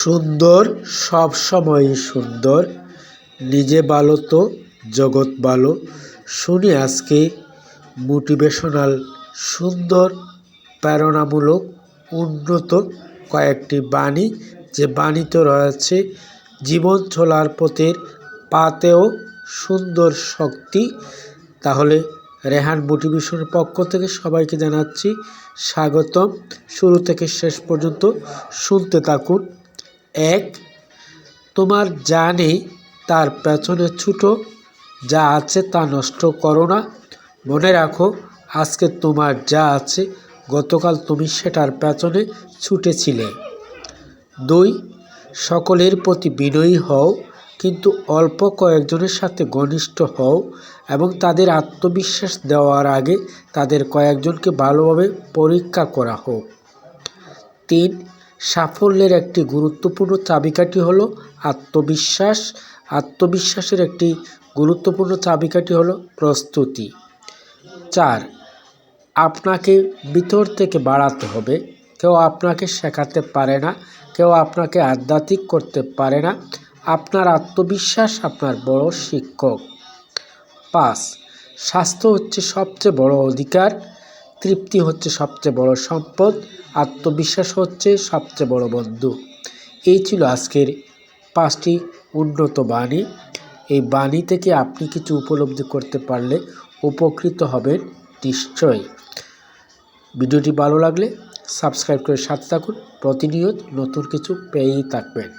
সুন্দর সবসময়ই সুন্দর, নিজে ভালো তো জগৎ ভালো। শুনি আজকে মোটিভেশনাল, সুন্দর, প্রেরণামূলক, উন্নত কয়েকটি বাণী, যে বাণীতে রয়েছে জীবন চলার পথের পাতেও সুন্দর শক্তি। তাহলে রেহান মোটিভেশনের পক্ষ থেকে সবাইকে জানাচ্ছি স্বাগতম। শুরু থেকে শেষ পর্যন্ত শুনতে থাকুন। 1. তোমার যা নেই তার পেছনে ছুটো, যা আছে তা নষ্ট করো না। মনে রাখো, আজকে তোমার যা আছে গতকাল তুমি সেটার পেছনে ছুটেছিলে। 2. সকলের প্রতি বিনয়ী হও, কিন্তু অল্প কয়েকজনের সাথে ঘনিষ্ঠ হও এবং তাদের আত্মবিশ্বাস দেওয়ার আগে তাদের কয়েকজনকে ভালোভাবে পরীক্ষা করা হোক। 3. সাফল্যের একটি গুরুত্বপূর্ণ চাবিকাঠি হলো আত্মবিশ্বাস। আত্মবিশ্বাসের একটি গুরুত্বপূর্ণ চাবিকাঠি হলো প্রস্তুতি। 4. আপনাকে ভিতর থেকে বাড়াতে হবে। কেউ আপনাকে শেখাতে পারে না, কেউ আপনাকে আধ্যাত্মিক করতে পারে না। আপনার আত্মবিশ্বাস আপনার বড় শিক্ষক। 5. স্বাস্থ্য হচ্ছে সবচেয়ে বড় অধিকার, তৃপ্তি হচ্ছে সবচেয়ে বড় সম্পদ, আত্মবিশ্বাস হচ্ছে সবচেয়ে বড় বন্ধু। এই ছিল আজকের 5টি উন্নত বাণী। এই বাণী থেকে আপনি কিছু উপলব্ধি করতে পারলে উপকৃত হবেন নিশ্চয়ই। ভিডিওটি ভালো লাগলে সাবস্ক্রাইব করে সাথে থাকুন, প্রতিনিয়ত নতুন কিছু পেয়েই থাকবেন।